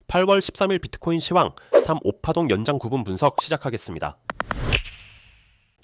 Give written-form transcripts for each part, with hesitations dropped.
8월 13일 비트코인 시황 3-5파동 연장 구분 분석 시작하겠습니다.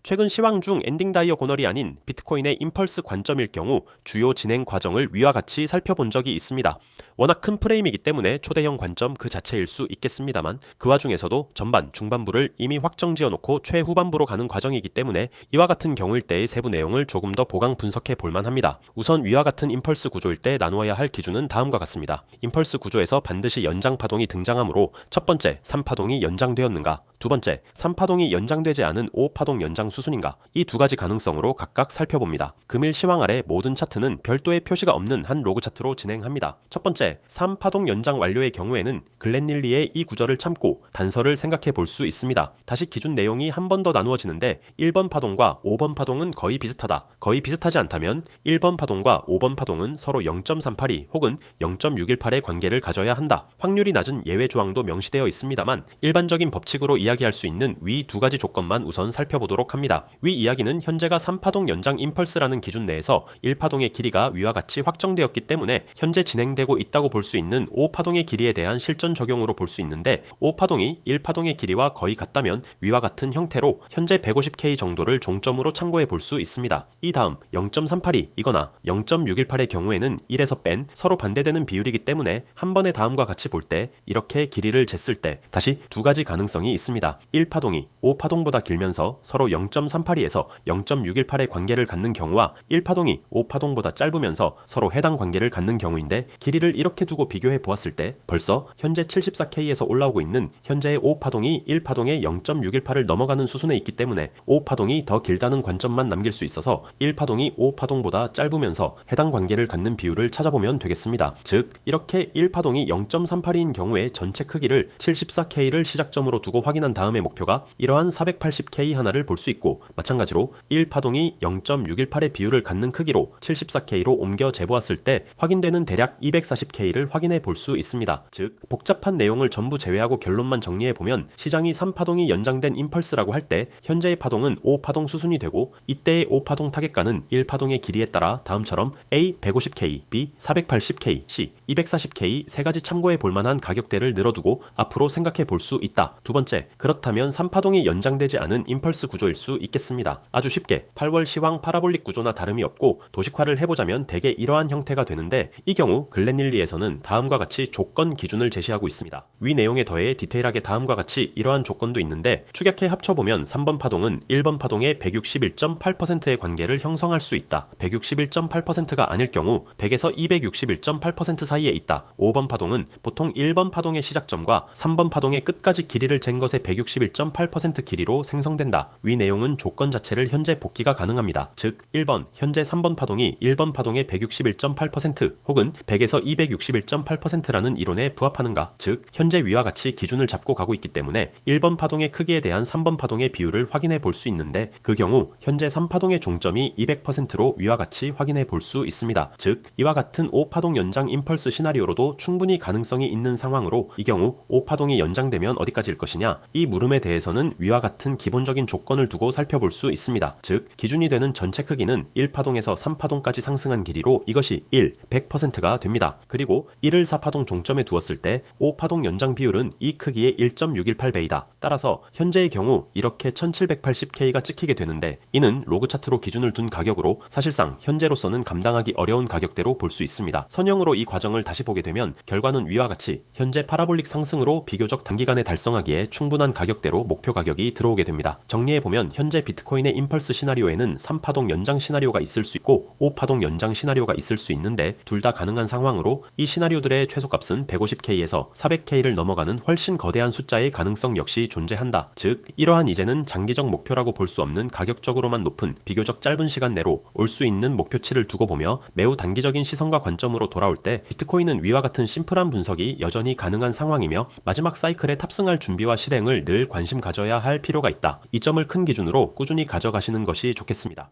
최근 시황 중 엔딩 다이어고널이 아닌 비트코인의 임펄스 관점일 경우 주요 진행 과정을 위와 같이 살펴본 적이 있습니다. 워낙 큰 프레임이기 때문에 초대형 관점 그 자체일 수 있겠습니다만 그 와중에서도 전반, 중반부를 이미 확정 지어놓고 최후반부로 가는 과정이기 때문에 이와 같은 경우일 때의 세부 내용을 조금 더 보강 분석해 볼만 합니다. 우선 위와 같은 임펄스 구조일 때 나누어야 할 기준은 다음과 같습니다. 임펄스 구조에서 반드시 연장 파동이 등장하므로 첫 번째, 3파동이 연장되었는가, 두 번째, 3파동이 연장되지 않은 5파동 연장 수순인가, 이 두 가지 가능성으로 각각 살펴봅니다. 금일 시황 아래 모든 차트는 별도의 표시가 없는 한 로그 차트로 진행합니다. 첫 번째, 3파동 연장 완료의 경우에는 글렌릴리의 이 구절을 참고 단서를 생각해 볼 수 있습니다. 다시 기준 내용이 한 번 더 나누어지는데 1번 파동과 5번 파동은 거의 비슷하다. 거의 비슷하지 않다면 1번 파동과 5번 파동은 서로 0.382 혹은 0.618의 관계를 가져야 한다. 확률이 낮은 예외 조항도 명시되어 있습니다만 일반적인 법칙으로 이야기할 수 있는 위 두 가지 조건만 우선 살펴보도록 합니다. 위 이야기는 현재가 3파동 연장 임펄스라는 기준 내에서 1파동의 길이가 위와 같이 확정되었기 때문에 현재 진행되고 있다고 볼 수 있는 5파동의 길이에 대한 실전 적용으로 볼 수 있는데 5파동이 1파동의 길이와 거의 같다면 위와 같은 형태로 현재 150K 정도를 종점으로 참고해 볼 수 있습니다. 이 다음 0.382 이거나 0.618의 경우에는 1에서 뺀 서로 반대되는 비율이기 때문에 한 번에 다음과 같이 볼 때 이렇게 길이를 쟀을 때 다시 두 가지 가능성이 있습니다. 1파동이 5파동보다 길면서 서로 0.382에서 0.618의 관계를 갖는 경우와 1파동이 5파동보다 짧으면서 서로 해당 관계를 갖는 경우인데 길이를 이렇게 두고 비교해 보았을 때 벌써 현재 74K에서 올라오고 있는 현재의 5파동이 1파동의 0.618을 넘어가는 수순에 있기 때문에 5파동이 더 길다는 관점만 남길 수 있어서 1파동이 5파동보다 짧으면서 해당 관계를 갖는 비율을 찾아보면 되겠습니다. 즉 이렇게 1파동이 0.382인 경우에 전체 크기를 74K를 시작점으로 두고 확인한 다음의 목표가 이러한 480K 하나를 볼 수 있고 마찬가지로 1파동이 0.618의 비율을 갖는 크기로 74K로 옮겨 재보았을 때 확인되는 대략 240K를 확인해 볼 수 있습니다. 즉 복잡한 내용을 전부 제외하고 결론만 정리해 보면 시장이 3파동이 연장된 임펄스라고 할 때 현재의 파동은 5파동 수순이 되고 이때의 5파동 타겟가는 1파동의 길이에 따라 다음처럼 A 150K, B 480K, C 240K 세 가지 참고해 볼 만한 가격대를 늘어두고 앞으로 생각해 볼 수 있다. 두 번째, 그렇다면 3파동이 연장되지 않은 임펄스 구조일 수 있겠습니다. 아주 쉽게 8월 시황 파라볼릭 구조나 다름이 없고 도식화를 해보자면 대개 이러한 형태가 되는데 이 경우 글렌릴리에서는 다음과 같이 조건 기준을 제시하고 있습니다. 위 내용에 더해 디테일하게 다음과 같이 이러한 조건도 있는데 축약해 합쳐보면 3번 파동은 1번 파동의 161.8%의 관계를 형성할 수 있다. 161.8%가 아닐 경우 100에서 261.8% 사이에 있다. 5번 파동은 보통 1번 파동의 시작점과 3번 파동의 끝까지 길이를 잰 것의 161.8% 길이로 생성된다. 위 내용은 조건 자체를 현재 복기가 가능합니다. 즉 1번 현재 3번 파동이 1번 파동의 161.8% 혹은 100에서 261.8%라는 이론에 부합하는가. 즉 현재 위와 같이 기준을 잡고 가고 있기 때문에 1번 파동의 크기에 대한 3번 파동의 비율을 확인해 볼 수 있는데 그 경우 현재 3파동의 종점이 200%로 위와 같이 확인해 볼 수 있습니다. 즉 이와 같은 5파동 연장 임펄스 시나리오로도 충분히 가능성이 있는 상황으로 이 경우 5파동이 연장되면 어디까지일 것이냐, 이 물음에 대해서는 위와 같은 기본적인 조건을 두고 살펴볼 수 있습니다. 즉 기준이 되는 전체 크기는 1파동에서 3파동까지 상승한 길이로 이것이 100%가 됩니다. 그리고 1을 4파동 종점에 두었을 때 5파동 연장 비율은 이 크기의 1.618배이다. 따라서 현재의 경우 이렇게 1780K가 찍히게 되는데 이는 로그 차트로 기준을 둔 가격으로 사실상 현재로서는 감당하기 어려운 가격대로 볼 수 있습니다. 선형으로 이 과정을 다시 보게 되면 결과는 위와 같이 현재 파라볼릭 상승으로 비교적 단기간에 달성하기에 충분한 가격대로 목표 가격이 들어오게 됩니다. 정리해보면 현재 비트코인의 임펄스 시나리오에는 3파동 연장 시나리오가 있을 수 있고 5파동 연장 시나리오가 있을 수 있는데 둘 다 가능한 상황으로 이 시나리오들의 최소값은 150K에서 400K를 넘어가는 훨씬 거대한 숫자의 가능성 역시 존재한다. 즉 이러한 이제는 장기적 목표라고 볼 수 없는 가격적으로만 높은 비교적 짧은 시간 내로 올 수 있는 목표치를 두고 보며 매우 단기적인 시선과 관점으로 돌아올 때 비트코인은 위와 같은 심플한 분석이 여전히 가능한 상황이며 마지막 사이클에 탑승할 준비와 실행을 늘 관심 가져야 할 필요가 있다. 이 점을 큰 기준으로 꾸준히 가져가시는 것이 좋겠습니다.